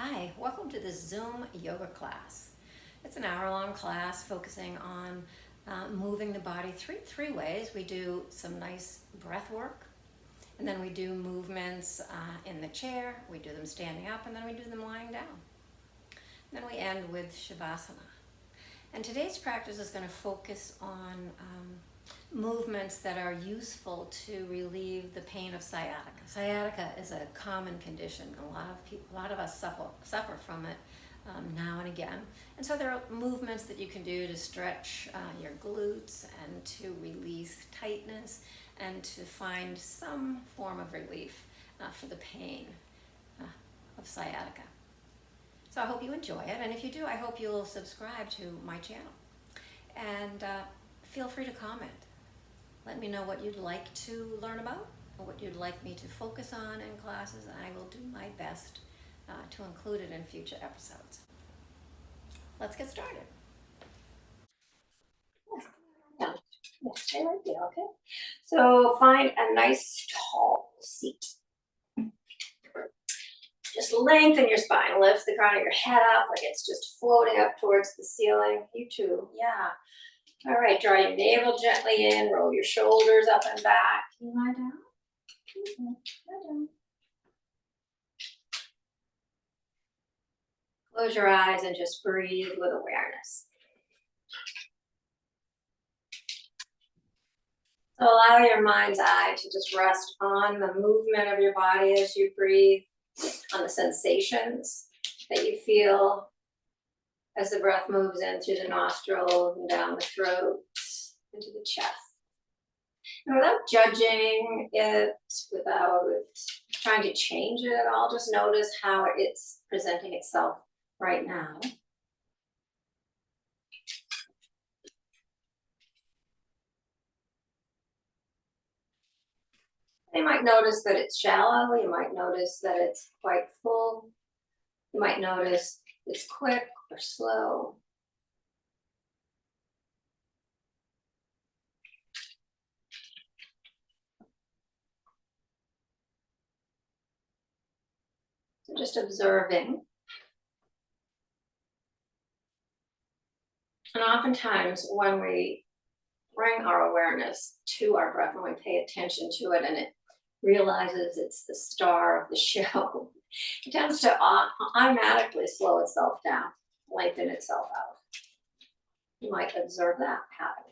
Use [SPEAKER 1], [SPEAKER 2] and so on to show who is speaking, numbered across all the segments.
[SPEAKER 1] Hi, welcome to this Zoom yoga class. It's an hour-long class focusing on moving the body three ways. We do some nice breath work, and then we do movements in the chair. We do them standing up, and then we do them lying down. Then we end with shavasana. And today's practice is going to focus on movements that are useful to relieve the pain of sciatica. Sciatica is a common condition. A lot of us suffer from it now and again. And so there are movements that you can do to stretch your glutes and to release tightness and to find some form of relief for the pain of sciatica. So I hope you enjoy it, and if you do, I hope you'll subscribe to my channel. And feel free to comment. Let me know what you'd like to learn about, or what you'd like me to focus on in classes, and I will do my best to include it in future episodes. Let's get started. Stay right there, okay? So find a nice tall seat. Just lengthen your spine, lift the crown of your head up like it's just floating up towards the ceiling. You too, yeah. All right, draw your navel gently in, roll your shoulders up and back. Can you lie down? Lie down. Close your eyes and just breathe with awareness. So allow your mind's eye to just rest on the movement of your body as you breathe, on the sensations that you feel as the breath moves in through the nostrils and down the throat, into the chest. And without judging it, without trying to change it at all, just notice how it's presenting itself right now. You might notice that it's shallow, you might notice that it's quite full, you might notice it's quick or slow. So just observing. And oftentimes when we bring our awareness to our breath, when we pay attention to it and it realizes it's the star of the show, it tends to automatically slow itself down, lengthen itself out. You might observe that happening.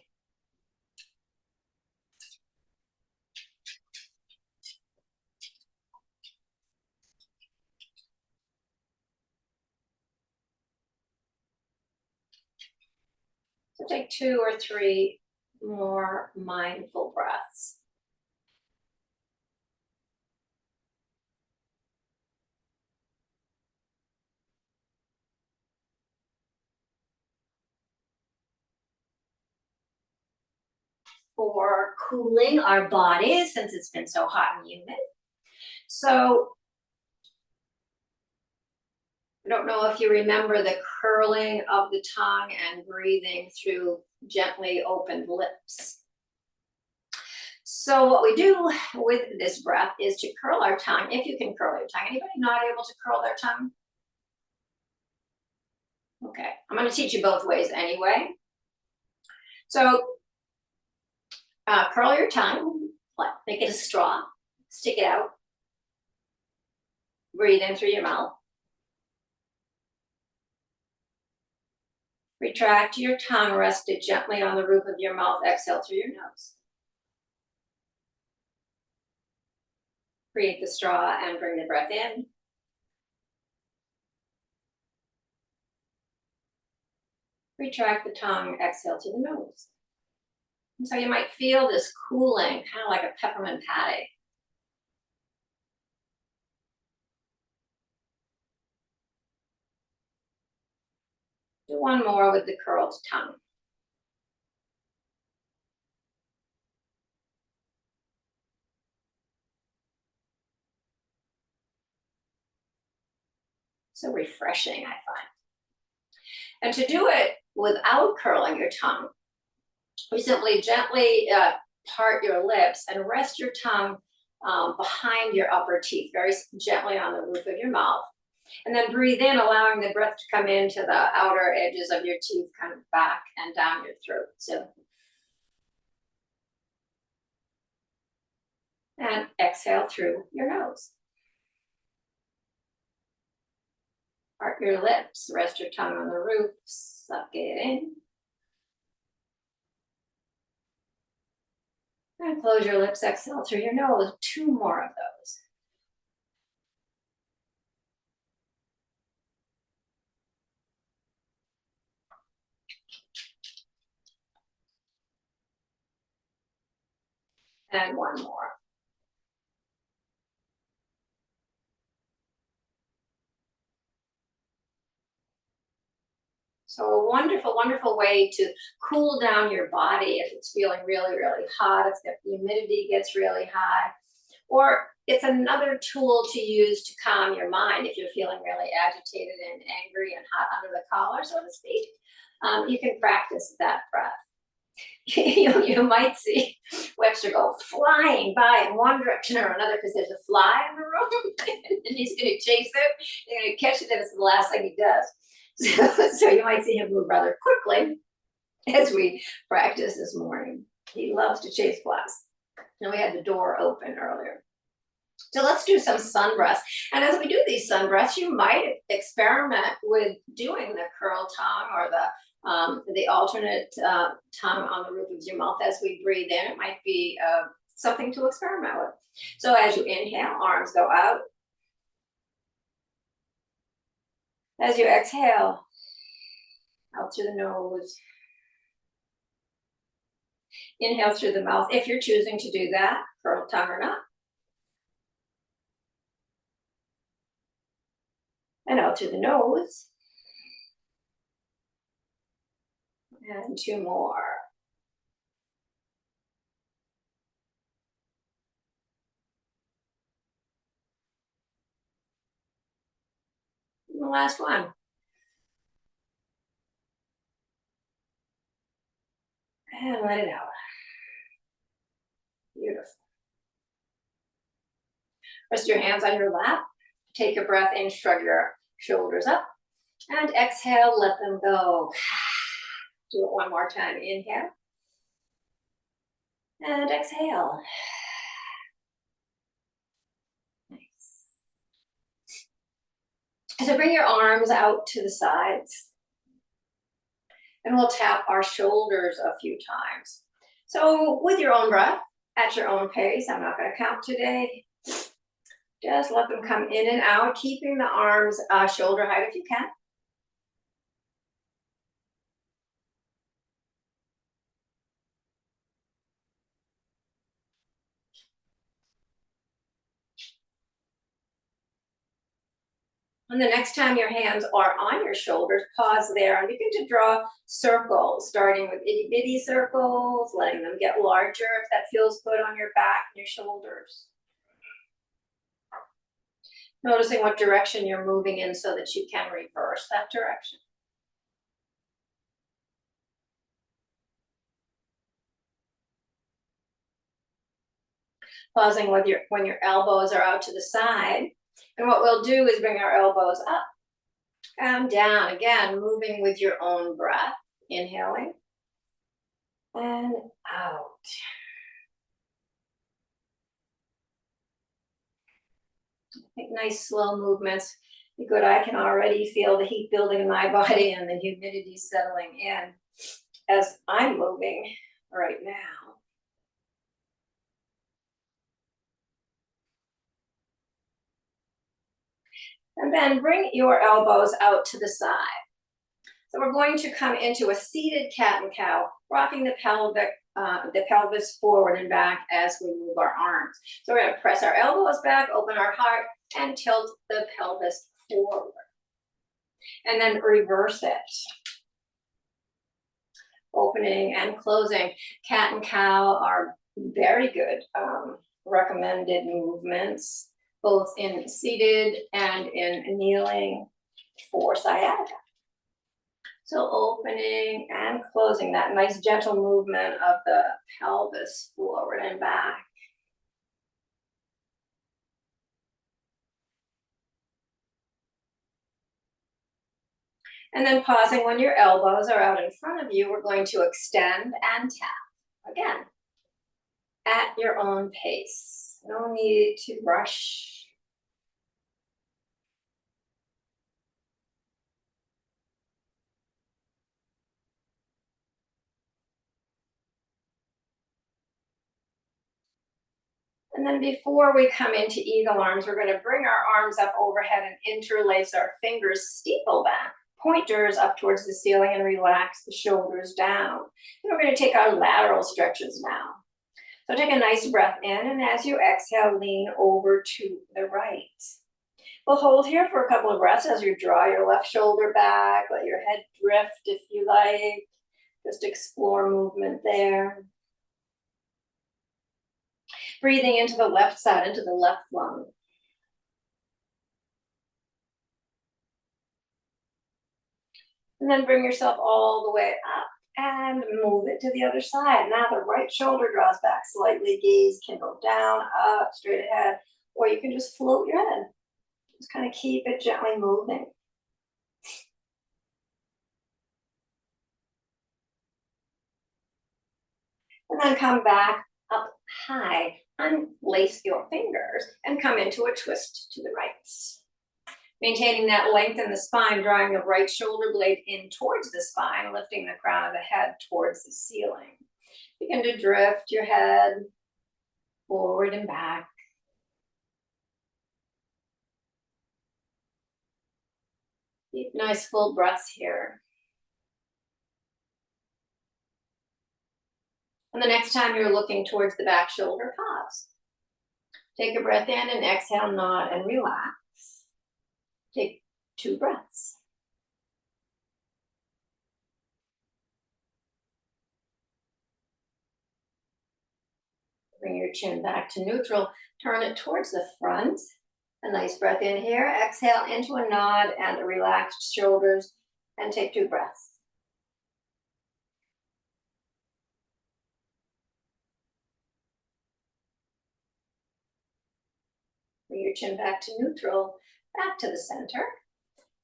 [SPEAKER 1] So take 2 or 3 more mindful breaths. For cooling our bodies, since it's been so hot and humid. So I don't know if you remember the curling of the tongue and breathing through gently opened lips. So what we do with this breath is to curl our tongue, if you can curl your tongue. Anybody not able to curl their tongue? Okay, I'm going to teach you both ways anyway. So curl your tongue, make it a straw, stick it out, breathe in through your mouth. Retract your tongue, rest it gently on the roof of your mouth, exhale through your nose. Create the straw and bring the breath in. Retract the tongue, exhale through the nose. And so you might feel this cooling, kind of like a peppermint patty. Do one more with the curled tongue. So refreshing, I find. And to do it without curling your tongue, you simply gently part your lips and rest your tongue behind your upper teeth, very gently on the roof of your mouth. And then breathe in, allowing the breath to come into the outer edges of your teeth, kind of back and down your throat. So, and exhale through your nose. Part your lips, rest your tongue on the roof, suck it in. And close your lips, exhale through your nose. 2 more of those. And 1 more. So a wonderful, wonderful way to cool down your body if it's feeling really, really hot, if the humidity gets really high. Or it's another tool to use to calm your mind if you're feeling really agitated and angry and hot under the collar, so to speak. You can practice that breath. You might see Webster go flying by in one direction or another because there's a fly in the room and he's going to chase it. He's going to catch it, and it's the last thing he does. So you might see him move rather quickly as we practice this morning. He loves to chase flies. And we had the door open earlier. So let's do some sun breaths. And as we do these sun breaths, you might experiment with doing the curl tongue or the alternate tongue on the roof of your mouth as we breathe in. It might be something to experiment with. So as you inhale, arms go out. As you exhale, out through the nose. Inhale through the mouth, if you're choosing to do that, curl tongue or not. And out through the nose. And 2 more. And the last one. And let it out. Beautiful. Rest your hands on your lap. Take a breath in, shrug your shoulders up. And exhale, let them go. Do it 1 more time. Inhale. And exhale. Nice. So bring your arms out to the sides. And we'll tap our shoulders a few times. So with your own breath, at your own pace, I'm not going to count today. Just let them come in and out, keeping the arms shoulder height if you can. And the next time your hands are on your shoulders, pause there and begin to draw circles, starting with itty bitty circles, letting them get larger if that feels good on your back and your shoulders. Noticing what direction you're moving in so that you can reverse that direction. Pausing with when your elbows are out to the side. And what we'll do is bring our elbows up and down. Again, moving with your own breath. Inhaling and out. Nice slow movements. Good, I can already feel the heat building in my body and the humidity settling in as I'm moving right now. And then bring your elbows out to the side. So we're going to come into a seated cat and cow, rocking the pelvis forward and back as we move our arms. So we're going to press our elbows back, open our heart, and tilt the pelvis forward. And then reverse it. Opening and closing. Cat and cow are very good recommended movements, both in seated and in kneeling for sciatica. So opening and closing, that nice gentle movement of the pelvis forward and back. And then pausing when your elbows are out in front of you, we're going to extend and tap. Again, at your own pace. No need to rush. And then before we come into eagle arms, we're going to bring our arms up overhead and interlace our fingers, steeple back, pointers up towards the ceiling, and relax the shoulders down. And we're going to take our lateral stretches now. So take a nice breath in, and as you exhale, lean over to the right. We'll hold here for a couple of breaths as you draw your left shoulder back, let your head drift if you like. Just explore movement there. Breathing into the left side, into the left lung. And then bring yourself all the way up and move it to the other side. Now the right shoulder draws back slightly, gaze can go down, up, straight ahead, or you can just float your head. Just kind of keep it gently moving. And then come back up high, unlace your fingers, and come into a twist to the right. Maintaining that length in the spine, drawing the right shoulder blade in towards the spine, lifting the crown of the head towards the ceiling. Begin to drift your head forward and back. Deep, nice full breaths here. And the next time you're looking towards the back shoulder, pause. Take a breath in and exhale, nod and relax. Take 2 breaths. Bring your chin back to neutral. Turn it towards the front. A nice breath in here. Exhale into a nod and relaxed shoulders. And take 2 breaths. Bring your chin back to neutral. Back to the center.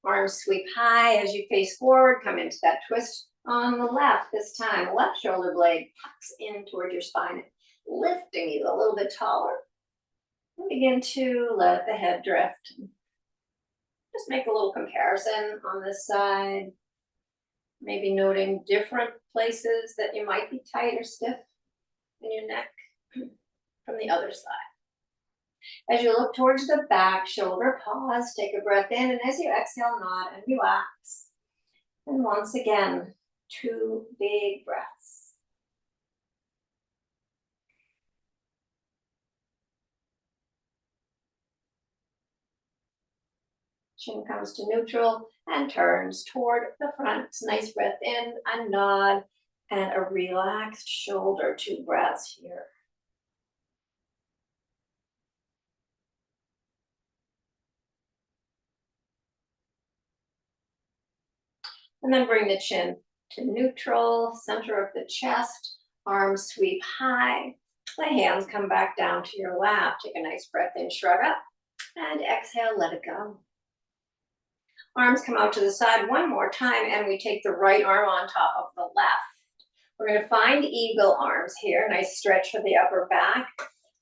[SPEAKER 1] Arms sweep high as you face forward. Come into that twist on the left this time. Left shoulder blade tucks in toward your spine, lifting you a little bit taller. And begin to let the head drift. Just make a little comparison on this side. Maybe noting different places that you might be tight or stiff in your neck from the other side. As you look towards the back shoulder, pause, take a breath in, and as you exhale, nod and relax. And once again, 2 big breaths. Chin comes to neutral and turns toward the front. Nice breath in, a nod, and a relaxed shoulder. 2 breaths here. And then bring the chin to neutral, center of the chest, arms sweep high. The hands come back down to your lap. Take a nice breath in, shrug up, and exhale, let it go. Arms come out to the side one more time, and we take the right arm on top of the left. We're going to find eagle arms here. Nice stretch for the upper back.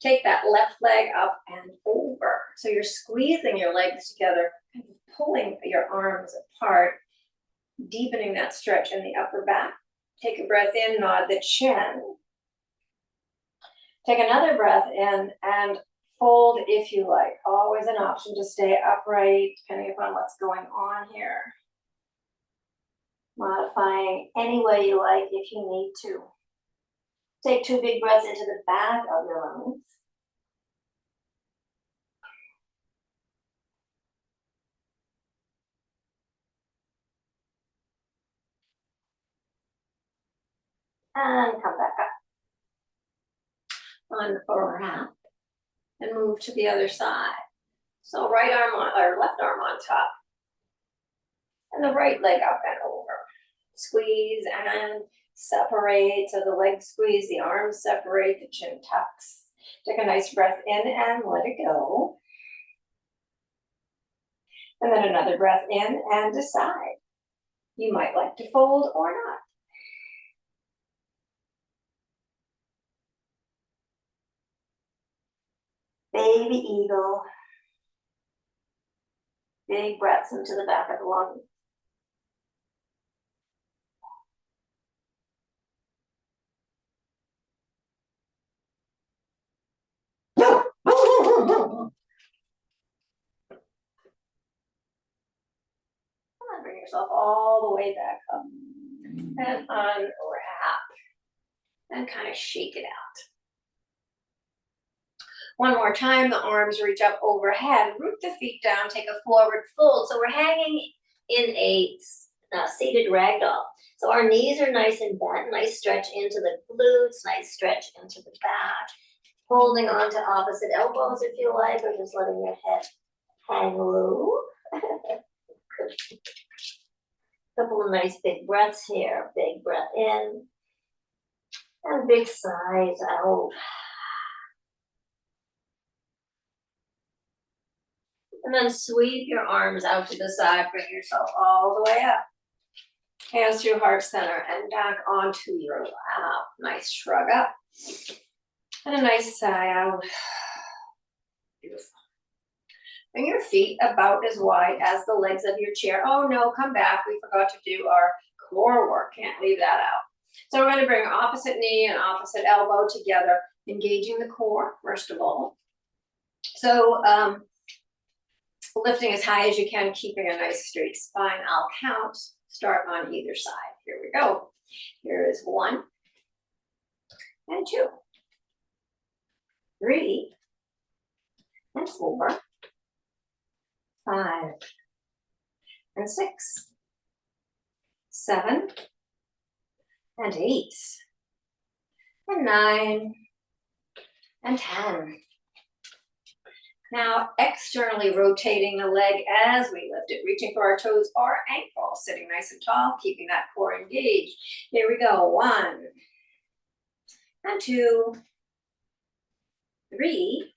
[SPEAKER 1] Take that left leg up and over. So you're squeezing your legs together, pulling your arms apart, deepening that stretch in the upper back. Take a breath in, nod the chin. Take another breath in and fold if you like. Always an option to stay upright, depending upon what's going on here. Modifying any way you like if you need to. Take 2 big breaths into the back of your lungs. And come back up. Unwrap and move to the other side. So right arm on, or left arm on top. And the right leg up and over. Squeeze and separate. So the legs squeeze, the arms separate, the chin tucks. Take a nice breath in and let it go. And then another breath in and decide. You might like to fold or not. Baby eagle. Big breaths into the back of the lung. Bring yourself all the way back up and unwrap and kind of shake it out. One more time, the arms reach up overhead, root the feet down, take a forward fold. So we're hanging in a seated ragdoll. So our knees are nice and bent, nice stretch into the glutes, nice stretch into the back. Holding on to opposite elbows if you like, or just letting your head hang low. Couple of nice big breaths here. Big breath in and big sighs out. And then sweep your arms out to the side. Bring yourself all the way up. Hands through heart center and back onto your lap. Nice shrug up. And a nice sigh out. Beautiful. Bring your feet about as wide as the legs of your chair. Oh no, come back. We forgot to do our core work. Can't leave that out. So we're going to bring opposite knee and opposite elbow together, engaging the core, first of all. So lifting as high as you can, keeping a nice straight spine. I'll count. Start on either side. Here we go. Here is 1 and 2, 3 and 4, 5 and 6, 7 and 8 and 9 and 10. Now, externally rotating the leg as we lift it, reaching for our toes or ankles, sitting nice and tall, keeping that core engaged. Here we go. 1 and 2, 3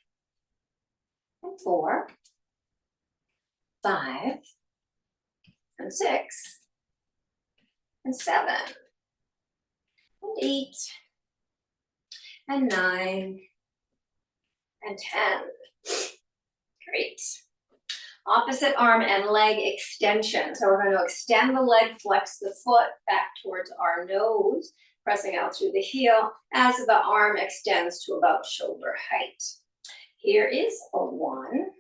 [SPEAKER 1] and 4, 5 and 6 and 7 and 8 and 9 and 10. Great. Opposite arm and leg extension. So we're going to extend the leg, flex the foot back towards our nose, pressing out through the heel as the arm extends to about shoulder height. Here is a 1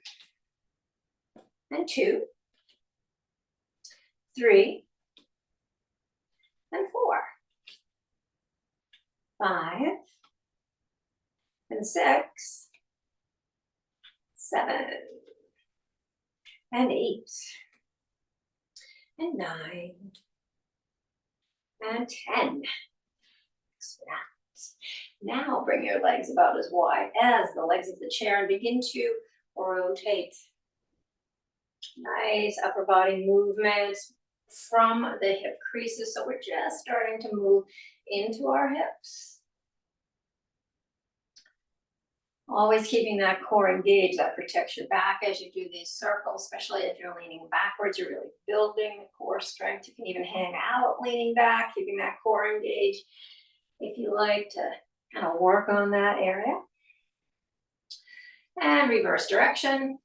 [SPEAKER 1] and 2, 3 and 4, 5 and 6, 7 and 8 and 9 and 10. Now bring your legs about as wide as the legs of the chair and begin to rotate. Nice upper body movement from the hip creases. So we're just starting to move into our hips. Always keeping that core engaged. That protects your back as you do these circles, especially if you're leaning backwards. You're really building the core strength. You can even hang out leaning back, keeping that core engaged. If you like to kind of work on that area. And reverse direction.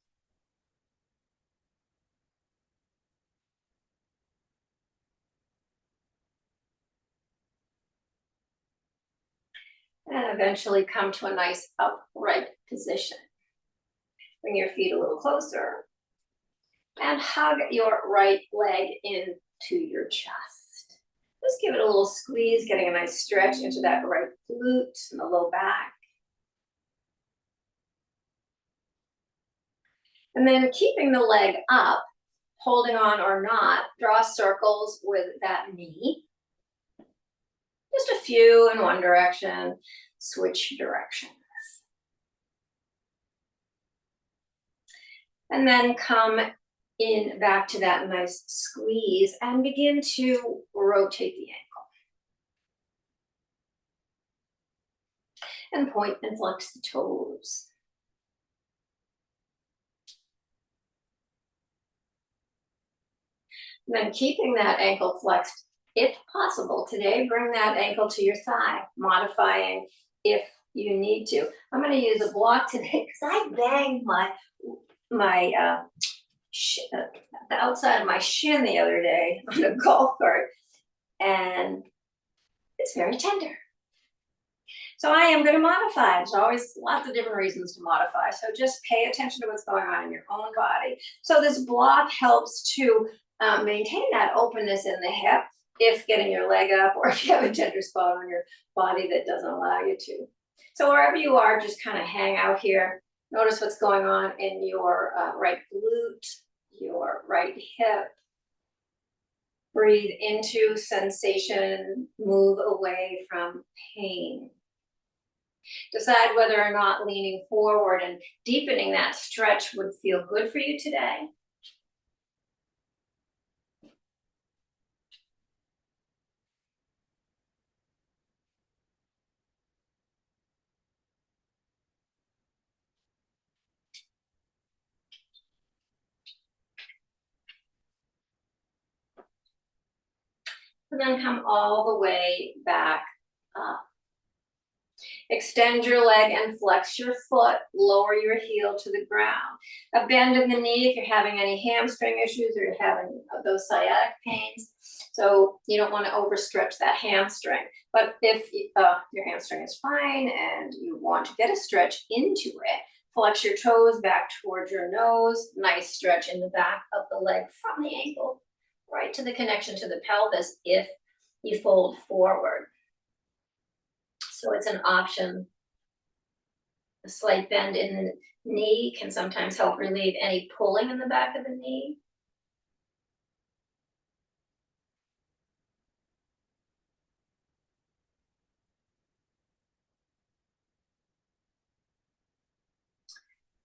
[SPEAKER 1] And eventually come to a nice upright position. Bring your feet a little closer. And hug your right leg into your chest. Just give it a little squeeze, getting a nice stretch into that right glute and the low back. And then keeping the leg up, holding on or not, draw circles with that knee. Just a few in one direction, switch directions. And then come in back to that nice squeeze and begin to rotate the ankle. And point and flex the toes. And then keeping that ankle flexed, if possible. Today, bring that ankle to your thigh, modifying if you need to. I'm going to use a block today because I banged the outside of my shin the other day on a golf cart, and it's very tender. So I am going to modify. There's always lots of different reasons to modify. So just pay attention to what's going on in your own body. So this block helps to maintain that openness in the hip if getting your leg up, or if you have a tender spot on your body that doesn't allow you to. So wherever you are, just kind of hang out here. Notice what's going on in your right glute, your right hip. Breathe into sensation, move away from pain. Decide whether or not leaning forward and deepening that stretch would feel good for you today. And then come all the way back up. Extend your leg and flex your foot. Lower your heel to the ground. A bend in the knee if you're having any hamstring issues or you're having those sciatic pains. So you don't want to overstretch that hamstring. But if your hamstring is fine and you want to get a stretch into it, flex your toes back towards your nose. Nice stretch in the back of the leg from the ankle right to the connection to the pelvis if you fold forward. So it's an option. A slight bend in the knee can sometimes help relieve any pulling in the back of the knee.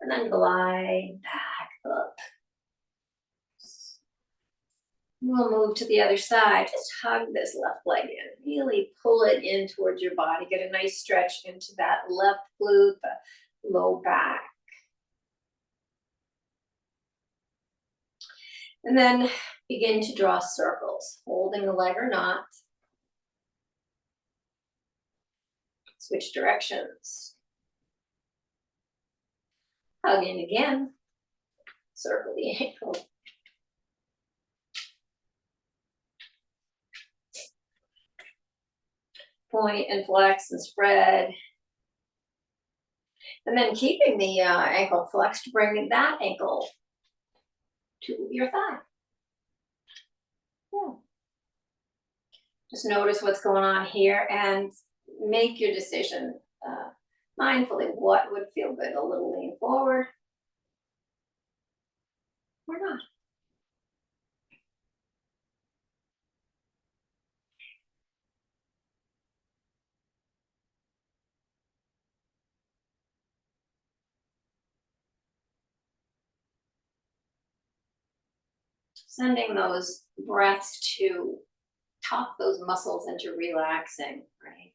[SPEAKER 1] And then glide back up. We'll move to the other side. Just hug this left leg in. Really pull it in towards your body. Get a nice stretch into that left glute, the low back. And then begin to draw circles, holding the leg or not. Switch directions. Hug in again. Circle the ankle. Point and flex and spread. And then keeping the ankle flexed, bring that ankle to your thigh. Yeah. Just notice what's going on here and make your decision mindfully. What would feel good? A little lean forward or not? Sending those breaths to talk those muscles into relaxing, right?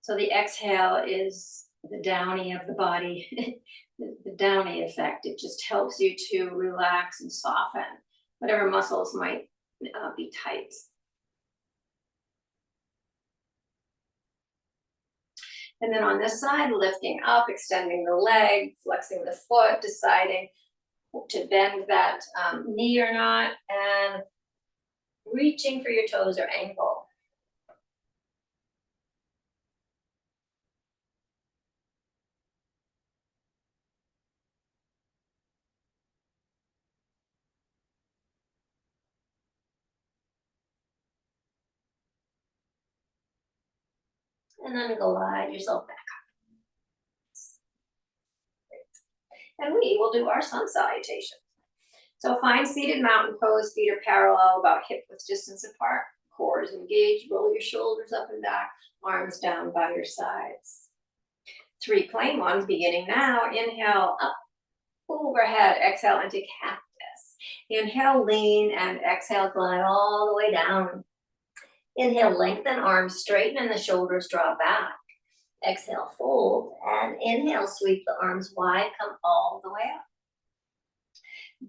[SPEAKER 1] So the exhale is the downy of the body, the downy effect. It just helps you to relax and soften whatever muscles might be tight. And then on this side, lifting up, extending the leg, flexing the foot, deciding to bend that knee or not, and reaching for your toes or ankle. And then glide yourself back up. And we will do our sun salutation. So find seated mountain pose, feet are parallel, about hip width distance apart. Core is engaged, roll your shoulders up and back, arms down by your sides. 3 plain ones beginning now. Inhale up, overhead, exhale into cactus. Inhale, lean, and exhale, glide all the way down. Inhale, lengthen, arms straighten, and the shoulders draw back. Exhale, fold, and inhale, sweep the arms wide, come all the way up.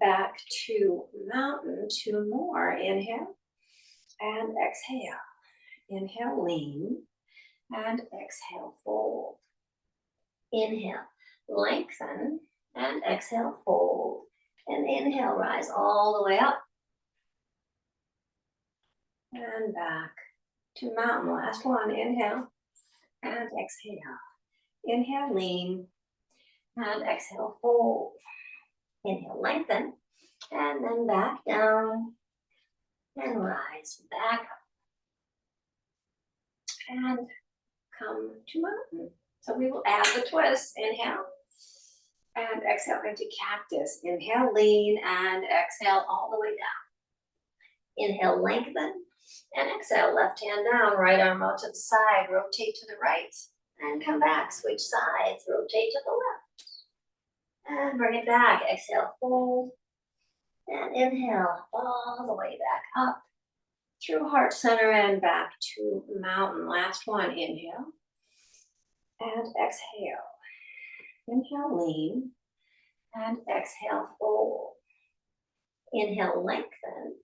[SPEAKER 1] back to mountain, 2 more. Inhale and exhale. Inhale, lean, and exhale, fold. Inhale, lengthen, and exhale, fold. And inhale, rise all the way up. And back to mountain. Last one. Inhale and exhale. Inhale, lean, and exhale, fold. Inhale, lengthen, and then back down, and rise back up. And come to mountain. So we will add the twist. Inhale and exhale into cactus. Inhale, lean, and exhale all the way down. Inhale, lengthen, and exhale, left hand down, right arm out to the side, rotate to the right, and come back, switch sides, rotate to the left, and bring it back. Exhale, fold, and inhale all the way back up, through heart center and back to mountain. Last one. Inhale and exhale. Inhale, lean, and exhale, fold. Inhale, lengthen,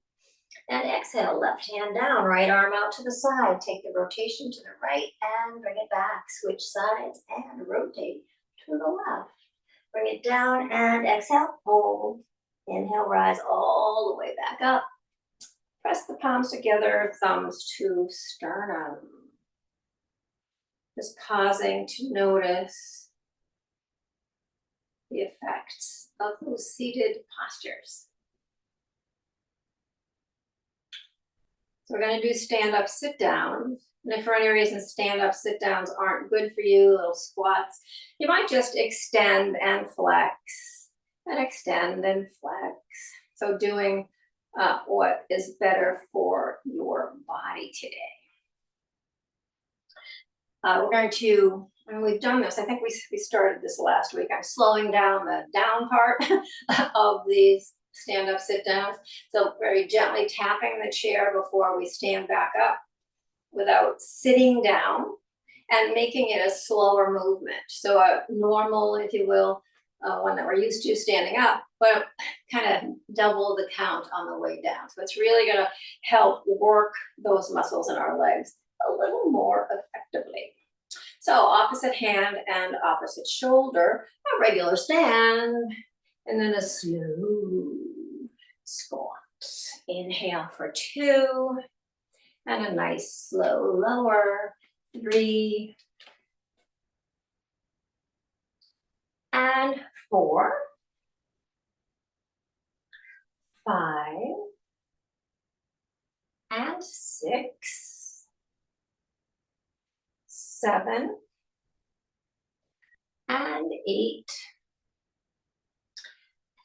[SPEAKER 1] and exhale, left hand down, right arm out to the side. Take the rotation to the right and bring it back. Switch sides and rotate to the left. Bring it down and exhale, fold. Inhale, rise all the way back up. Press the palms together, thumbs to sternum. Just pausing to notice the effects of those seated postures. So we're going to do stand-up, sit-downs. And if for any reason stand-up, sit-downs aren't good for you, little squats, you might just extend and flex, and extend and flex. So doing what is better for your body today. We're going to, and we've done this, I think we started this last week. I'm slowing down the down part of these stand-up, sit-downs. So very gently tapping the chair before we stand back up without sitting down, and making it a slower movement. So a normal, if you will, one that we're used to standing up, but kind of double the count on the way down. So it's really going to help work those muscles in our legs a little more effectively. So opposite hand and opposite shoulder, a regular stand, and then a slow squat. Inhale for 2, and a nice slow lower, 3, and 4, 5, and 6, 7, and 8,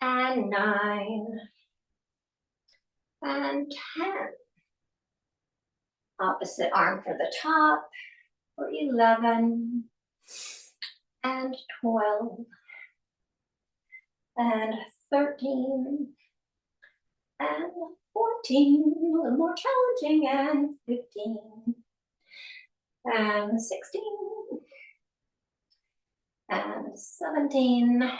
[SPEAKER 1] and 9, and 10. Opposite arm for the top, for 11, and 12, and 13, and 14, a little more challenging, and 15, and 16, and 17,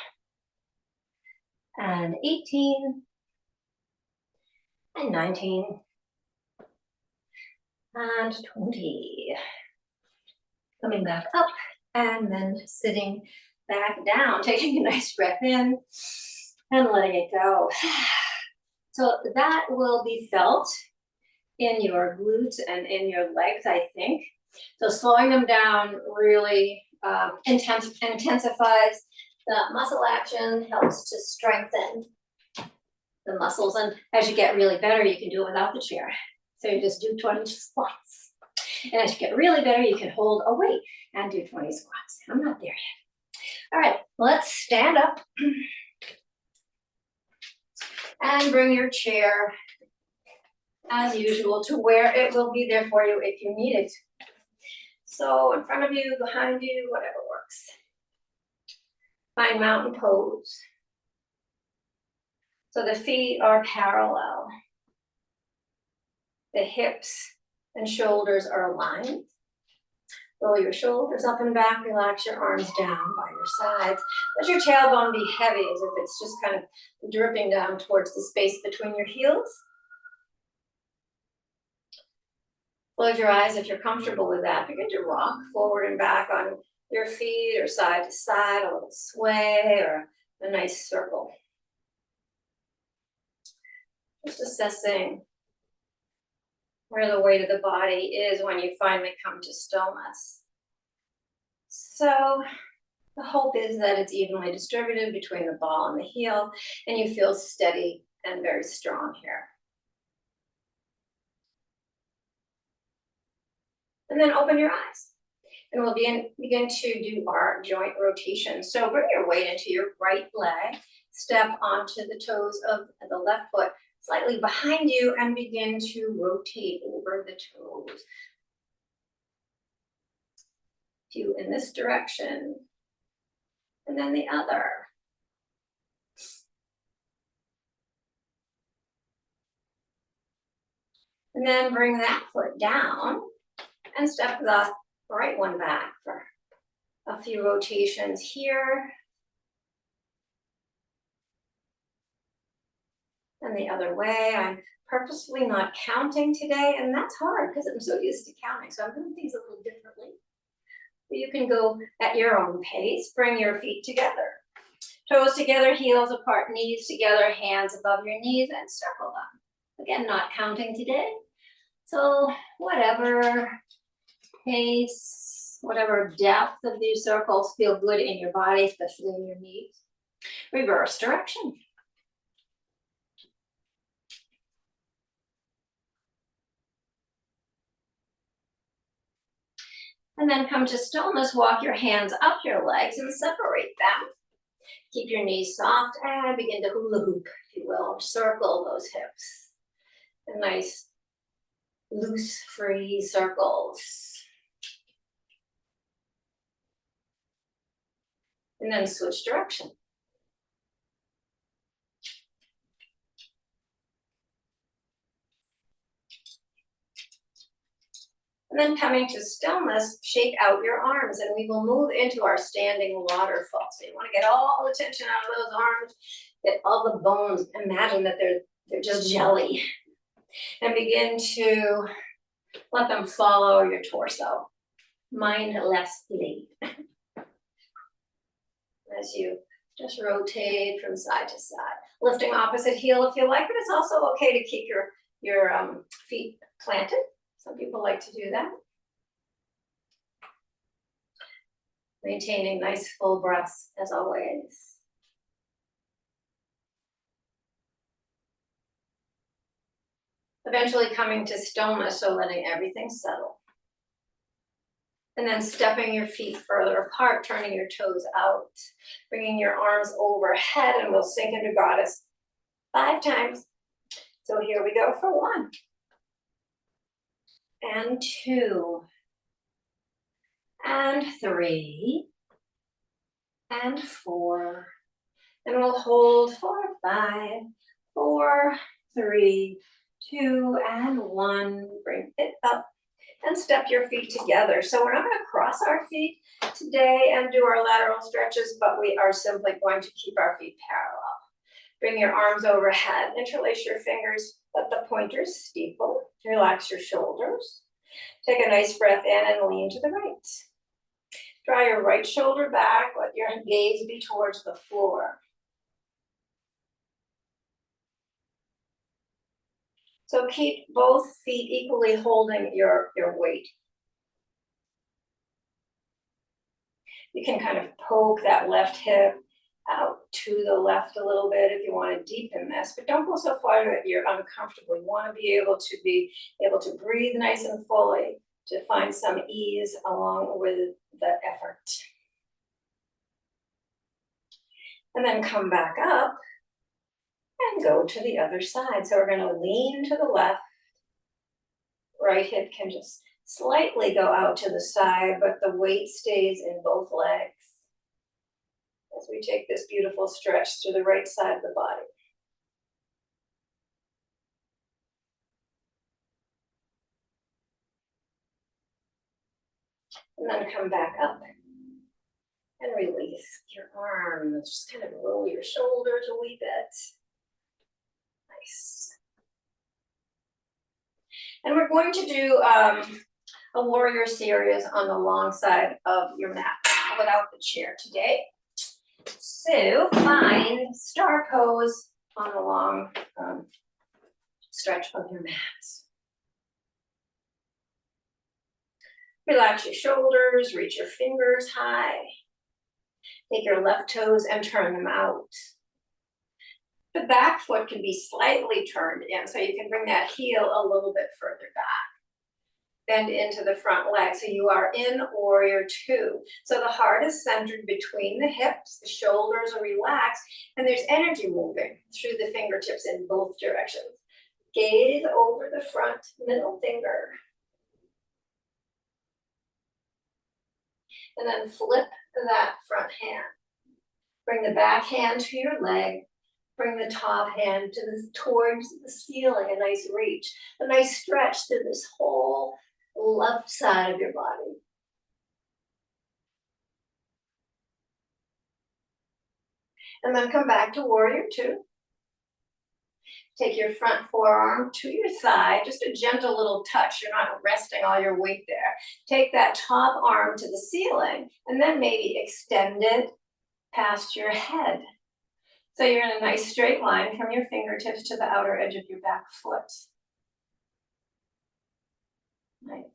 [SPEAKER 1] and 18, and 19, and 20. Coming back up, and then sitting back down, taking a nice breath in, and letting it go. So that will be felt in your glutes and in your legs, I think. So slowing them down really intensifies the muscle action, helps to strengthen the muscles. And as you get really better, you can do it without the chair. So you just do 20 squats. And as you get really better, you can hold a weight and do 20 squats. I'm not there yet. All right, let's stand up. And bring your chair, as usual, to where it will be there for you if you need it. So in front of you, behind you, whatever works. Find mountain pose. So the feet are parallel. The hips and shoulders are aligned. Roll your shoulders up and back, relax your arms down by your sides. Let your tailbone be heavy as if it's just kind of dripping down towards the space between your heels. Close your eyes if you're comfortable with that. Begin to rock forward and back on your feet or side to side, a little sway or a nice circle. Just assessing where the weight of the body is when you finally come to stillness. So the hope is that it's evenly distributed between the ball and the heel, and you feel steady and very strong here. And then open your eyes. And we'll begin to do our joint rotation. So bring your weight into your right leg, step onto the toes of the left foot slightly behind you, and begin to rotate over the toes. A few in this direction, and then the other. And then bring that foot down and step the right one back for a few rotations here. And the other way. I'm purposefully not counting today, and that's hard because I'm so used to counting. So I'm doing things a little differently. But you can go at your own pace. Bring your feet together. Toes together, heels apart, knees together, hands above your knees, and circle them. Again, not counting today. So whatever pace, whatever depth of these circles feel good in your body, especially in your knees. Reverse direction. And then come to stillness, walk your hands up your legs and separate them. Keep your knees soft and begin to hula hoop, if you will, or circle those hips. A nice loose, free circles. And then switch direction. And then coming to stillness, shake out your arms and we will move into our standing waterfall. So you want to get all the tension out of those arms, get all the bones, imagine that they're just jelly. And begin to let them follow your torso, mindlessly. As you just rotate from side to side. Lifting opposite heel if you like, but it's also okay to keep your feet planted. Some people like to do that. Maintaining nice full breaths as always. Eventually coming to stillness, so letting everything settle. And then stepping your feet further apart, turning your toes out, bringing your arms overhead, and we'll sink into goddess 5 times. So here we go for 1. And 2, and 3, and 4, and we'll hold for 5, 4, 3, 2, and 1. Bring it up and step your feet together. So we're not going to cross our feet today and do our lateral stretches, but we are simply going to keep our feet parallel. Bring your arms overhead, interlace your fingers, let the pointers steeple, relax your shoulders. Take a nice breath in and lean to the right. Draw your right shoulder back, let your gaze be towards the floor. So keep both feet equally holding your weight. You can kind of poke that left hip out to the left a little bit if you want to deepen this, but don't go so far that you're uncomfortable. You want to be able to breathe nice and fully, to find some ease along with the effort. And then come back up and go to the other side. So we're going to lean to the left. Right hip can just slightly go out to the side, but the weight stays in both legs as we take this beautiful stretch through the right side of the body. And then come back up and release your arms. Just kind of roll your shoulders a wee bit. Nice. And we're going to do a warrior series on the long side of your mat without the chair today. So find star pose on the long stretch of your mat. Relax your shoulders, reach your fingers high. Take your left toes and turn them out. The back foot can be slightly turned in, so you can bring that heel a little bit further back. Bend into the front leg, so you are in warrior two. So the heart is centered between the hips, the shoulders are relaxed, and there's energy moving through the fingertips in both directions. Gaze over the front middle finger. And then flip that front hand. Bring the back hand to your leg. Bring the top hand towards the ceiling, a nice reach, a nice stretch through this whole left side of your body. And then come back to warrior two. Take your front forearm to your thigh, just a gentle little touch. You're not resting all your weight there. Take that top arm to the ceiling and then maybe extend it past your head. So you're in a nice straight line from your fingertips to the outer edge of your back foot. Nice.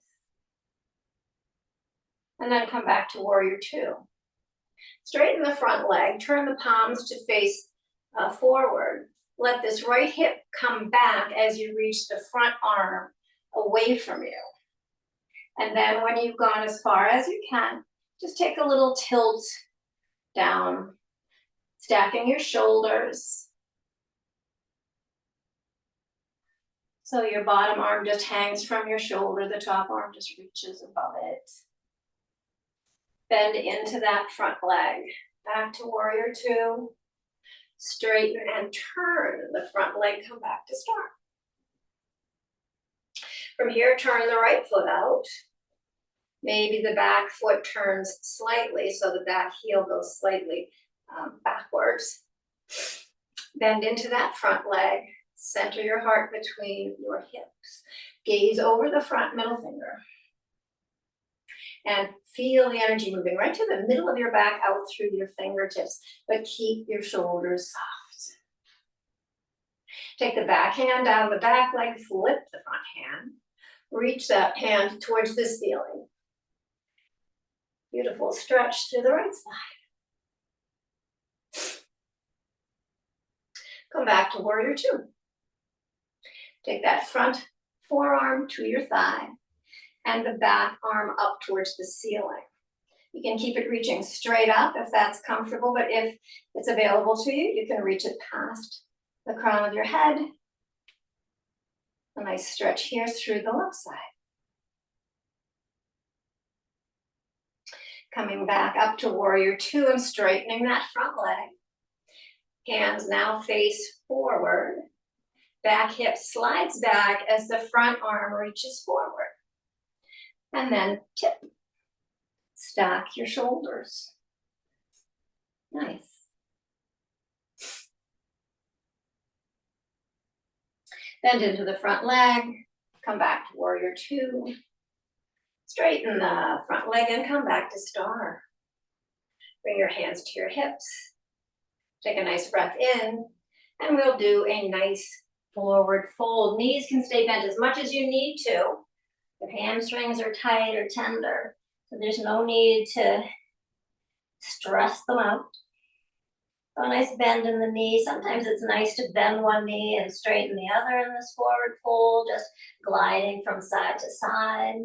[SPEAKER 1] And then come back to warrior two. Straighten the front leg, turn the palms to face forward. Let this right hip come back as you reach the front arm away from you. And then when you've gone as far as you can, just take a little tilt down, stacking your shoulders. So your bottom arm just hangs from your shoulder, the top arm just reaches above it. Bend into that front leg. Back to warrior two. Straighten and turn the front leg, come back to start. From here, turn the right foot out. Maybe the back foot turns slightly, so the back heel goes slightly backwards. Bend into that front leg. Center your heart between your hips. Gaze over the front middle finger. And feel the energy moving right to the middle of your back out through your fingertips, but keep your shoulders soft. Take the back hand out of the back leg, flip the front hand. Reach that hand towards the ceiling. Beautiful stretch to the right side. Come back to warrior two. Take that front forearm to your thigh and the back arm up towards the ceiling. You can keep it reaching straight up if that's comfortable, but if it's available to you, you can reach it past the crown of your head. A nice stretch here through the left side. Coming back up to warrior two and straightening that front leg. Hands now face forward. Back hip slides back as the front arm reaches forward. And then tip. Stack your shoulders. Nice. Bend into the front leg. Come back to warrior two. Straighten the front leg and come back to star. Bring your hands to your hips. Take a nice breath in. And we'll do a nice forward fold. Knees can stay bent as much as you need to. If hamstrings are tight or tender, so there's no need to stress them out. So a nice bend in the knee. Sometimes it's nice to bend one knee and straighten the other in this forward fold, just gliding from side to side.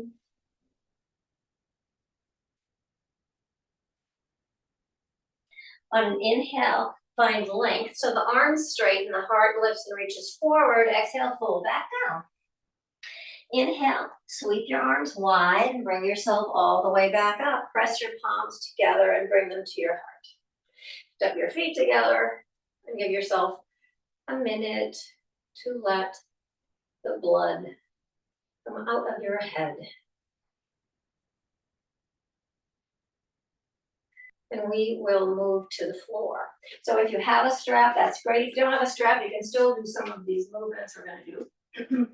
[SPEAKER 1] On an inhale, find length. So the arms straighten, the heart lifts and reaches forward. Exhale, fold back down. Inhale, sweep your arms wide and bring yourself all the way back up. Press your palms together and bring them to your heart. Step your feet together and give yourself a minute to let the blood come out of your head. and we will move to the floor. So if you have a strap, that's great. If you don't have a strap, you can still do some of these movements we're going to do.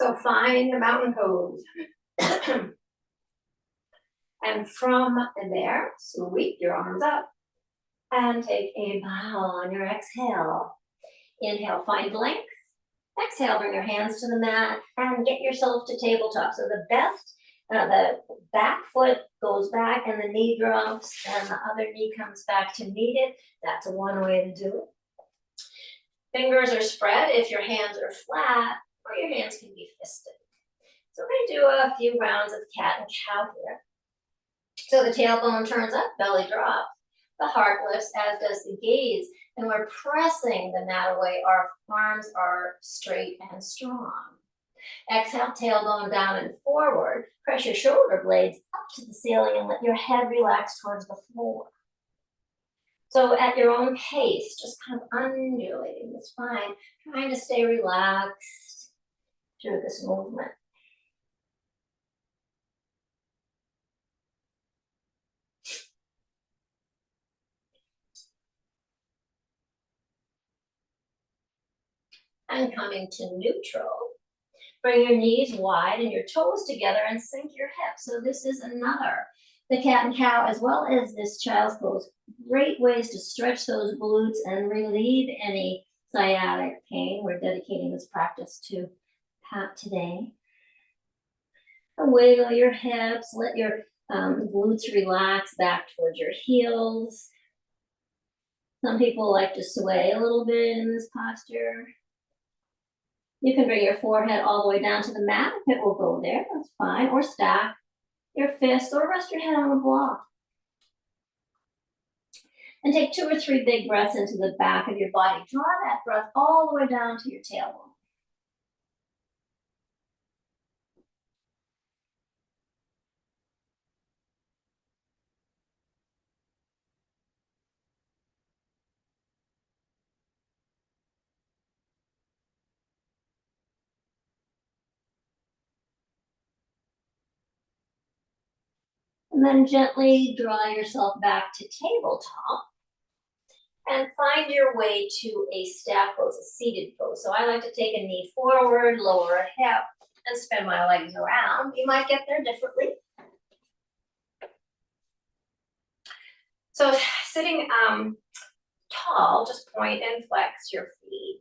[SPEAKER 1] So find the mountain pose. And from there, sweep your arms up and take a bow on your exhale. Inhale, find length. Exhale, bring your hands to the mat and get yourself to tabletop. So the back foot goes back and the knee drops and the other knee comes back to meet it. That's one way to do it. Fingers are spread if your hands are flat, or your hands can be fisted. So we're going to do a few rounds of cat and cow here. So the tailbone turns up, belly drops, the heart lifts, as does the gaze, and we're pressing the mat away. Our arms are straight and strong. Exhale, tailbone down and forward. Press your shoulder blades up to the ceiling and let your head relax towards the floor. So at your own pace, just kind of undulating the spine, trying to stay relaxed through this movement. And coming to neutral. Bring your knees wide and your toes together and sink your hips. So this is another, the cat and cow, as well as this child's pose. Great ways to stretch those glutes and relieve any sciatic pain. We're dedicating this practice to Pat today. And wiggle your hips, let your glutes relax back towards your heels. Some people like to sway a little bit in this posture. You can bring your forehead all the way down to the mat if it will go there, that's fine. Or stack your fists or rest your head on a block. And take 2 or 3 big breaths into the back of your body. Draw that breath all the way down to your tailbone. And then gently draw yourself back to tabletop and find your way to a staff pose, a seated pose. So I like to take a knee forward, lower a hip, and spin my legs around. You might get there differently. So sitting tall, just point and flex your feet.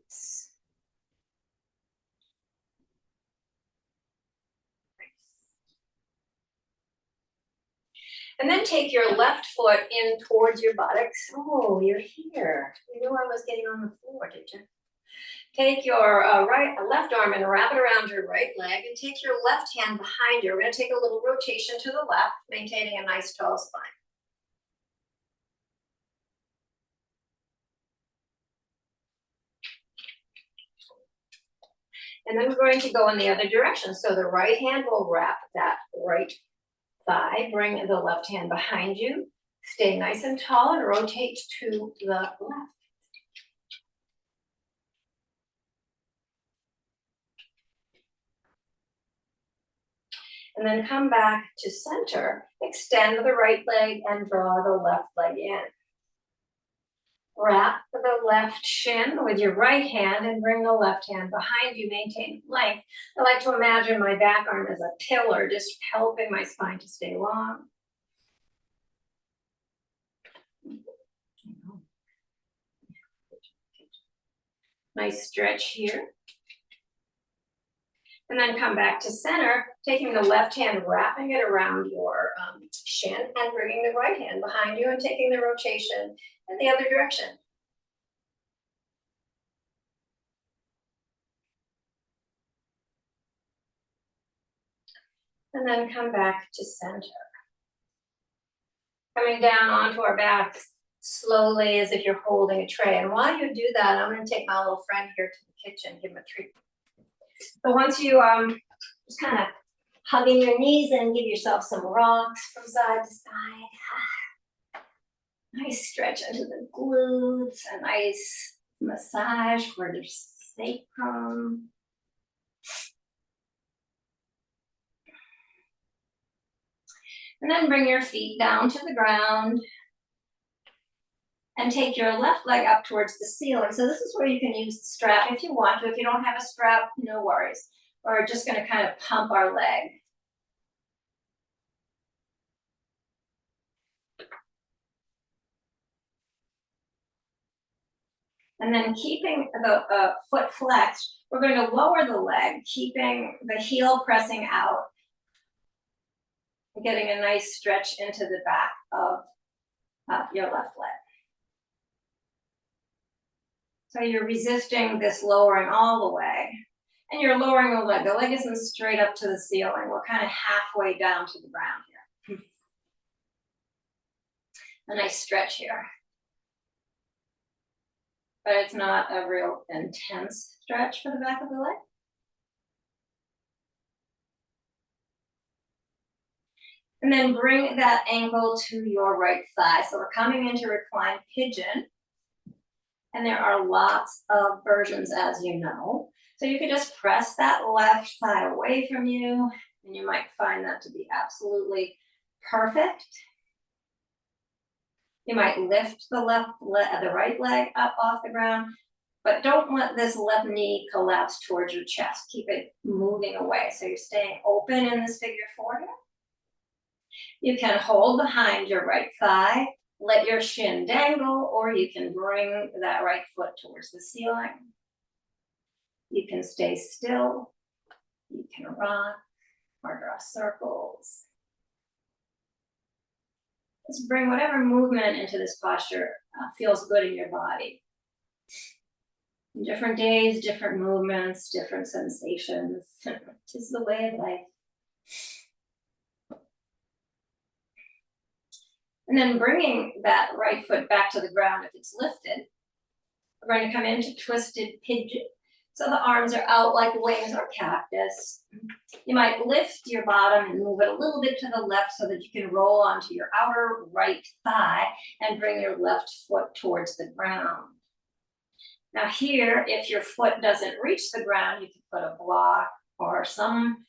[SPEAKER 1] And then take your left foot in towards your buttocks. Oh, you're here. You knew I was getting on the floor, did you? Take your left arm and wrap it around your right leg and take your left hand behind you. We're going to take a little rotation to the left, maintaining a nice tall spine. And then we're going to go in the other direction. So the right hand will wrap that right thigh, bring the left hand behind you, stay nice and tall and rotate to the left. And then come back to center, extend the right leg and draw the left leg in. Wrap the left shin with your right hand and bring the left hand behind you, maintain length. I like to imagine my back arm as a pillar, just helping my spine to stay long. Nice stretch here. And then come back to center, taking the left hand, wrapping it around your shin and bringing the right hand behind you and taking the rotation in the other direction. And then come back to center. Coming down onto our backs slowly as if you're holding a tray. And while you do that, I'm going to take my little friend here to the kitchen, give him a treat. So once you just kind of hugging your knees and give yourself some rocks from side to side. Nice stretch into the glutes, a nice massage for the sacrum. And then bring your feet down to the ground and take your left leg up towards the ceiling. So this is where you can use the strap if you want to. If you don't have a strap, no worries. We're just going to kind of pump our leg. And then keeping the foot flexed, we're going to lower the leg, keeping the heel pressing out, getting a nice stretch into the back of your left leg. So you're resisting this lowering all the way. And you're lowering the leg. The leg isn't straight up to the ceiling. We're kind of halfway down to the ground here. A nice stretch here. But it's not a real intense stretch for the back of the leg. And then bring that ankle to your right thigh. So we're coming into reclined pigeon. And there are lots of versions, as you know. So you could just press that left thigh away from you, and you might find that to be absolutely perfect. You might lift the right leg up off the ground, but don't let this left knee collapse towards your chest. Keep it moving away. So you're staying open in this figure four here. You can hold behind your right thigh, let your shin dangle, or you can bring that right foot towards the ceiling. You can stay still, you can rock or draw circles. Just bring whatever movement into this posture feels good in your body. Different days, different movements, different sensations. It's the way of life. And then bringing that right foot back to the ground if it's lifted. We're going to come into twisted pigeon. So the arms are out like wings or cactus. You might lift your bottom and move it a little bit to the left so that you can roll onto your outer right thigh and bring your left foot towards the ground. Now here, if your foot doesn't reach the ground, you can put a block or some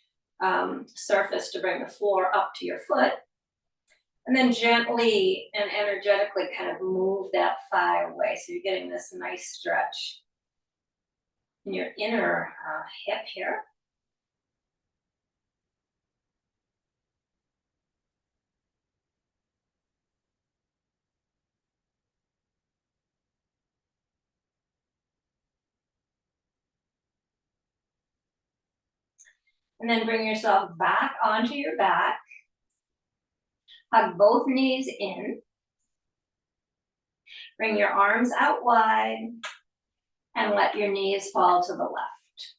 [SPEAKER 1] surface to bring the floor up to your foot. And then gently and energetically kind of move that thigh away. So you're getting this nice stretch in your inner hip here. And then bring yourself back onto your back. Hug both knees in. Bring your arms out wide and let your knees fall to the left.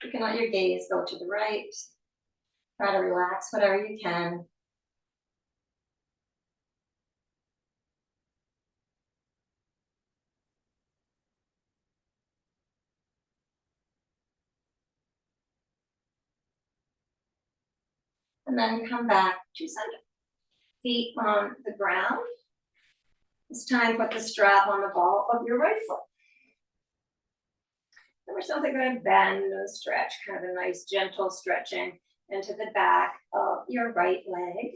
[SPEAKER 1] You can let your gaze go to the right. Try to relax whatever you can. And then come back to center. Feet on the ground. It's time to put the strap on the ball of your right foot. And we're simply going to bend and stretch, kind of a nice gentle stretching into the back of your right leg.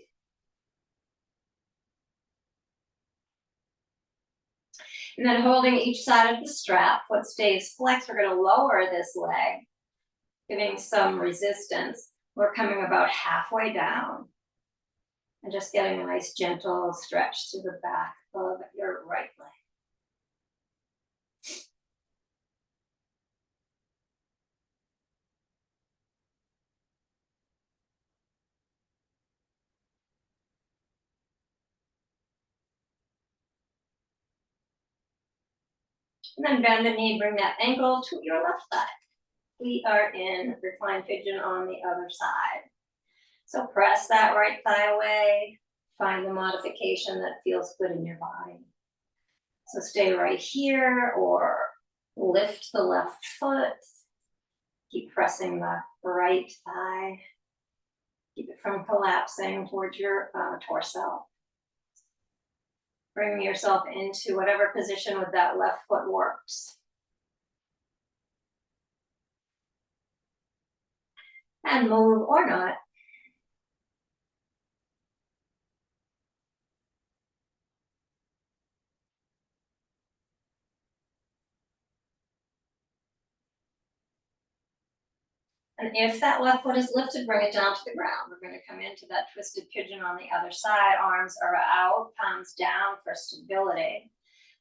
[SPEAKER 1] And then holding each side of the strap, foot stays flexed. We're going to lower this leg, giving some resistance. We're coming about halfway down and just getting a nice gentle stretch to the back of your right leg. And then bend the knee, bring that ankle to your left thigh. We are in reclined pigeon on the other side. So press that right thigh away. Find the modification that feels good in your body. So stay right here or lift the left foot. Keep pressing the right thigh. Keep it from collapsing towards your torso. Bring yourself into whatever position with that left foot works. and move or not. And if that left foot is lifted, bring it down to the ground. We're going to come into that twisted pigeon on the other side. Arms are out, palms down for stability.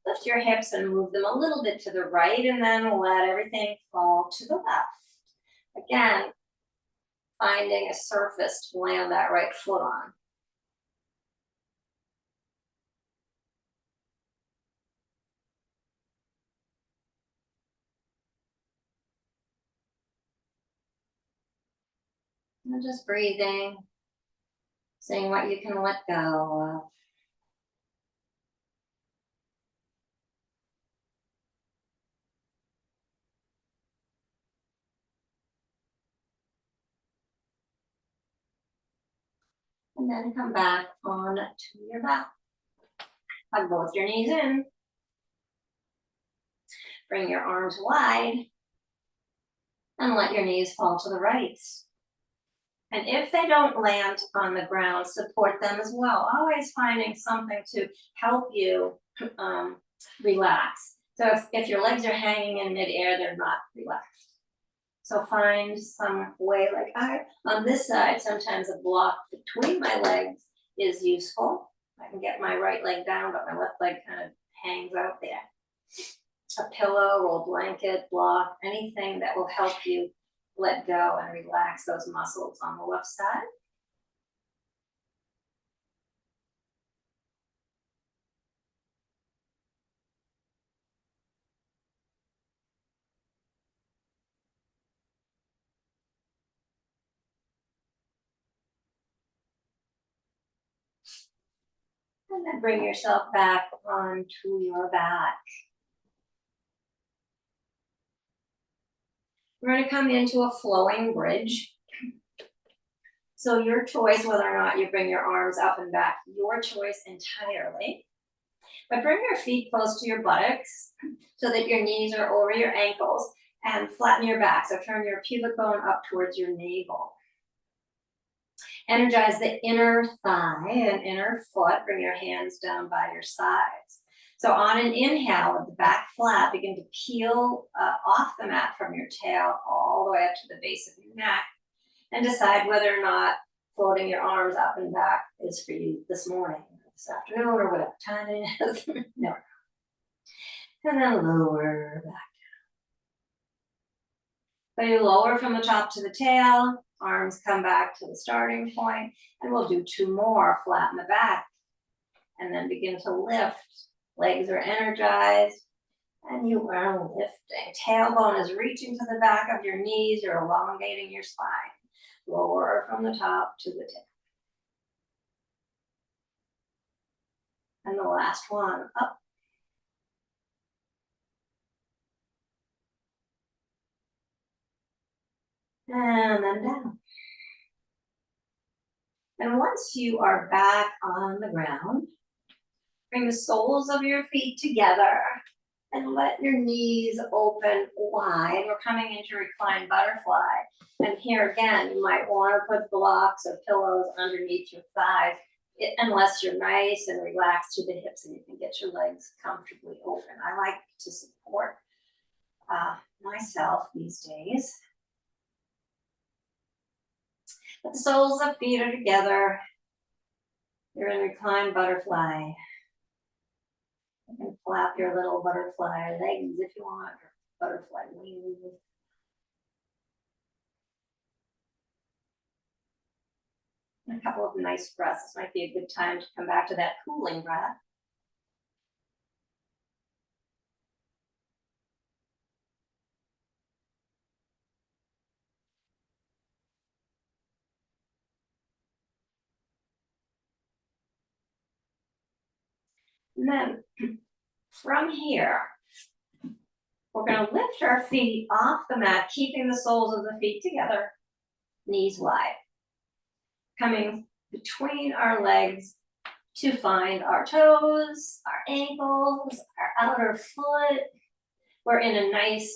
[SPEAKER 1] Lift your hips and move them a little bit to the right, and then let everything fall to the left. Again, finding a surface to land that right foot on. And just breathing, seeing what you can let go of. And then come back on to your back. Hug both your knees in. Bring your arms wide. And let your knees fall to the right. And if they don't land on the ground, support them as well. Always finding something to help you relax. So if your legs are hanging in midair, they're not relaxed. So find some way, like on this side, sometimes a block between my legs is useful. I can get my right leg down, but my left leg kind of hangs out there. A pillow, roll blanket, block, anything that will help you let go and relax those muscles on the left side. And then bring yourself back onto your back. We're going to come into a flowing bridge. So your choice whether or not you bring your arms up and back, your choice entirely. But bring your feet close to your buttocks so that your knees are over your ankles, and flatten your back. So turn your pubic bone up towards your navel. Energize the inner thigh and inner foot. Bring your hands down by your sides. So on an inhale, with the back flat, begin to peel off the mat from your tail all the way up to the base of your neck, and decide whether or not floating your arms up and back is for you this morning, this afternoon, or whatever time it is. No. And then lower back down. So you lower from the top to the tail, arms come back to the starting point, and we'll do 2 more. Flatten the back, and then begin to lift. Legs are energized, and you are lifting. Tailbone is reaching to the back of your knees. You're elongating your spine. Lower from the top to the tail. And the last one, up. And then down. And once you are back on the ground, bring the soles of your feet together and let your knees open wide. We're coming into reclined butterfly. And here again, you might want to put blocks or pillows underneath your thighs, unless you're nice and relaxed to the hips and you can get your legs comfortably open. I like to support myself these days. But the soles of feet are together. You're in reclined butterfly. You can flap your little butterfly legs if you want, or butterfly wings. And a couple of nice breaths. This might be a good time to come back to that cooling breath. And then from here, we're going to lift our feet off the mat, keeping the soles of the feet together, knees wide. Coming between our legs to find our toes, our ankles, our outer foot. We're in a nice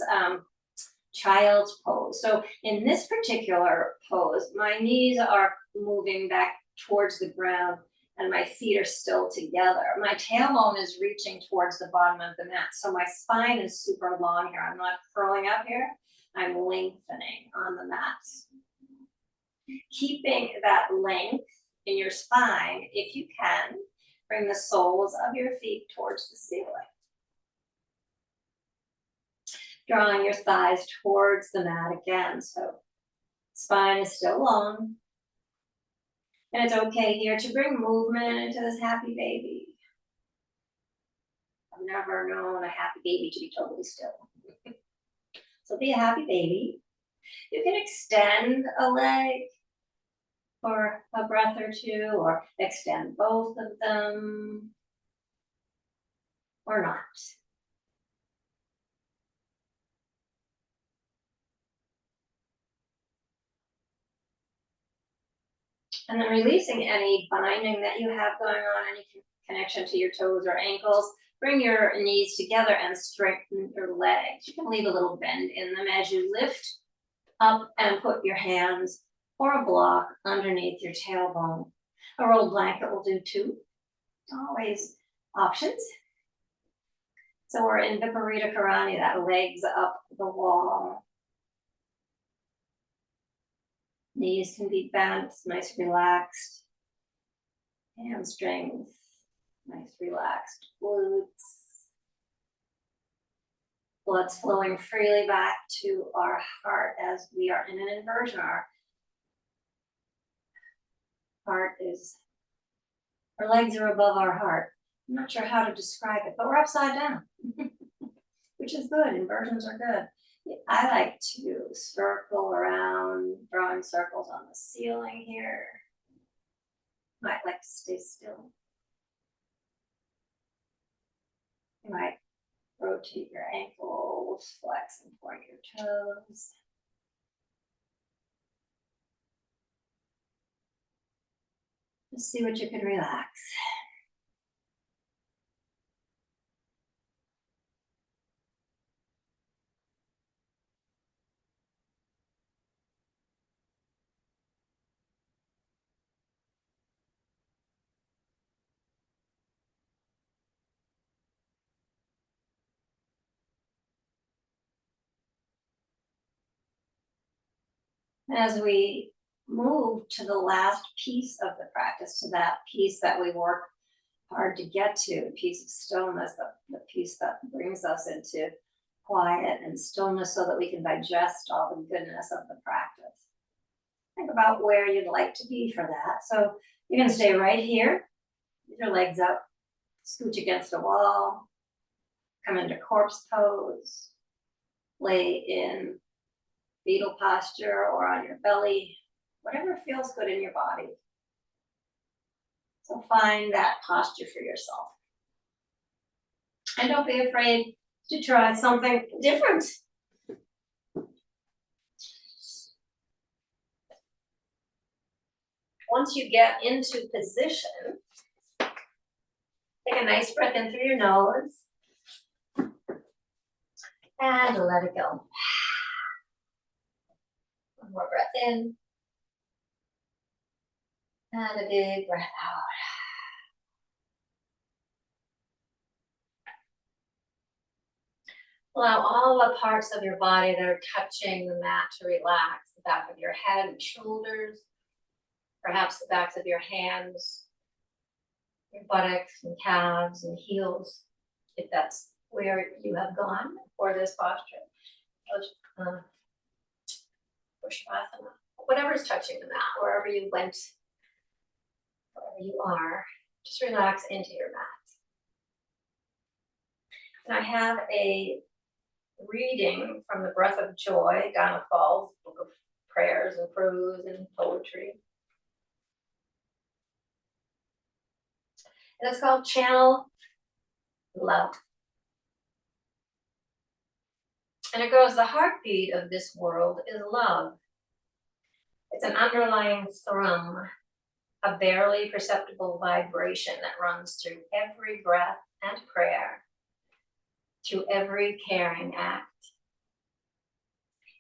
[SPEAKER 1] child's pose. So in this particular pose, my knees are moving back towards the ground and my feet are still together. My tailbone is reaching towards the bottom of the mat. So my spine is super long here. I'm not curling up here. I'm lengthening on the mat. Keeping that length in your spine, if you can, bring the soles of your feet towards the ceiling. Drawing your thighs towards the mat again. So spine is still long. And it's okay here to bring movement into this happy baby. I've never known a happy baby to be totally still. So be a happy baby. You can extend a leg for a breath or two, or extend both of them, or not. And then releasing any binding that you have going on, any connection to your toes or ankles. Bring your knees together and straighten your legs. You can leave a little bend in them as you lift up and put your hands or a block underneath your tailbone. A rolled blanket will do too. Always options. So we're in Viparita Karani, that legs up the wall. Knees can be bent, nice relaxed. Hamstrings, nice relaxed glutes. Blood's flowing freely back to our heart as we are in an inversion. Our heart is, our legs are above our heart. I'm not sure how to describe it, but we're upside down, which is good. Inversions are good. I like to circle around, drawing circles on the ceiling here. Might like to stay still. You might rotate your ankles, flex and point your toes. Just see what you can relax. As we move to the last piece of the practice, to that piece that we work hard to get to, the piece of stillness, the piece that brings us into quiet and stillness so that we can digest all the goodness of the practice. Think about where you'd like to be for that. So you're going to stay right here, with your legs up, scooch against a wall, come into corpse pose, lay in fetal posture or on your belly, whatever feels good in your body. So find that posture for yourself. And don't be afraid to try something different. Once you get into position, take a nice breath in through your nose and let it go. One more breath in and a big breath out. Allow all the parts of your body that are touching the mat to relax. The back of your head and shoulders, perhaps the backs of your hands, your buttocks and calves and heels, if that's where you have gone for this posture. Savasana. Whatever is touching the mat, wherever you went, wherever you are, just relax into your mat. And I have a reading from the Breath of Joy, Donna Falls, book of prayers and prose and poetry. And it's called Channel Love. And it goes, the heartbeat of this world is love. It's an underlying thrum, a barely perceptible vibration that runs through every breath and prayer, through every caring act.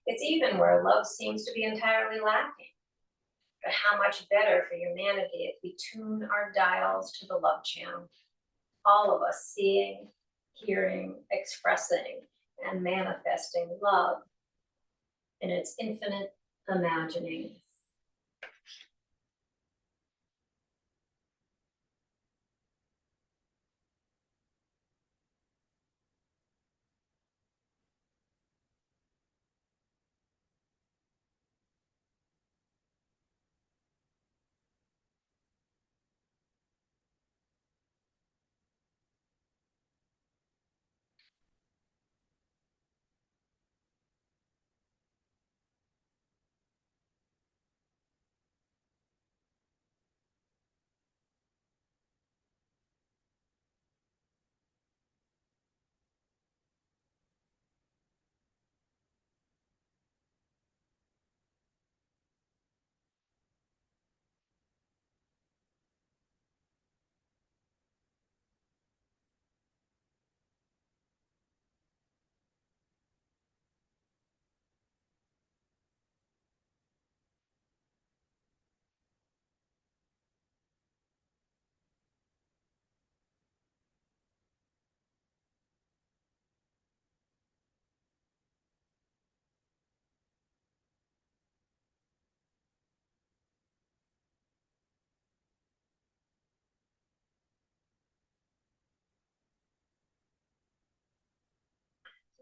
[SPEAKER 1] It's even where love seems to be entirely lacking. But how much better for humanity if we tune our dials to the love channel? All of us seeing, hearing, expressing, and manifesting love in its infinite imaginings.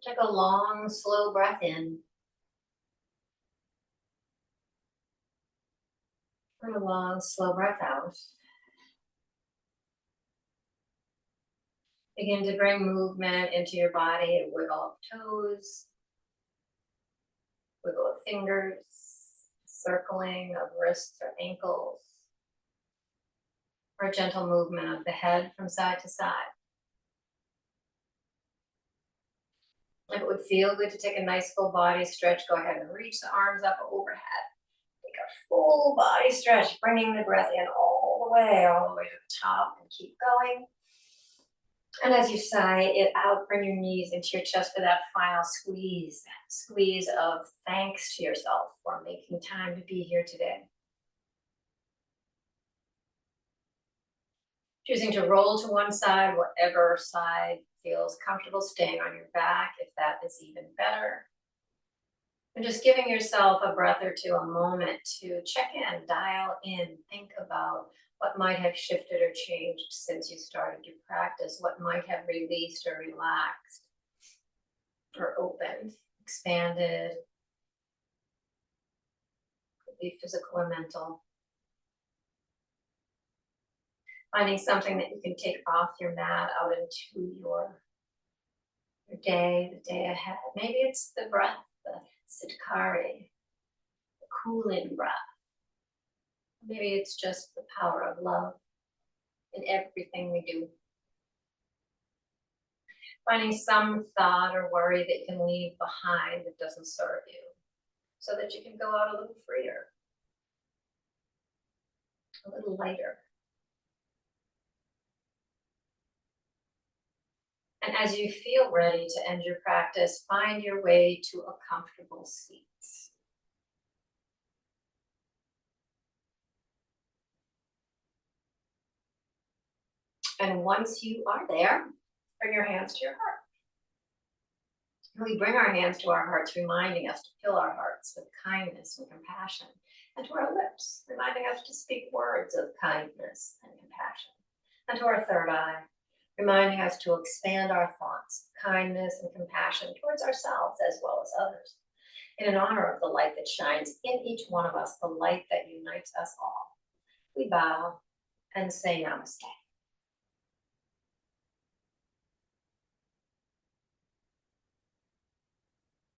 [SPEAKER 1] Take a long, slow breath in. And a long, slow breath out. Begin to bring movement into your body. Wiggle of toes, wiggle of fingers, circling of wrists or ankles, or a gentle movement of the head from side to side. If it would feel good to take a nice full body stretch, go ahead and reach the arms up overhead. Take a full body stretch, bringing the breath in all the way to the top, and keep going. And as you sigh it out, bring your knees into your chest for that final squeeze. That squeeze of thanks to yourself for making time to be here today. Choosing to roll to one side, whatever side feels comfortable, staying on your back if that is even better. And just giving yourself a breath or two, a moment to check in, dial in, think about what might have shifted or changed since you started your practice, what might have released or relaxed or opened, expanded, could be physical or mental. Finding something that you can take off your mat out into your day, the day ahead. Maybe it's the breath, the sitkari, the cooling breath. Maybe it's just the power of love in everything we do. Finding some thought or worry that you can leave behind that doesn't serve you, so that you can go out a little freer, a little lighter. And as you feel ready to end your practice, find your way to a comfortable seat. And once you are there, bring your hands to your heart. And we bring our hands to our hearts, reminding us to fill our hearts with kindness and compassion, and to our lips, reminding us to speak words of kindness and compassion, and to our third eye, reminding us to expand our thoughts, kindness and compassion towards ourselves as well as others, in honor of the light that shines in each one of us, the light that unites us all. We bow and say namaste.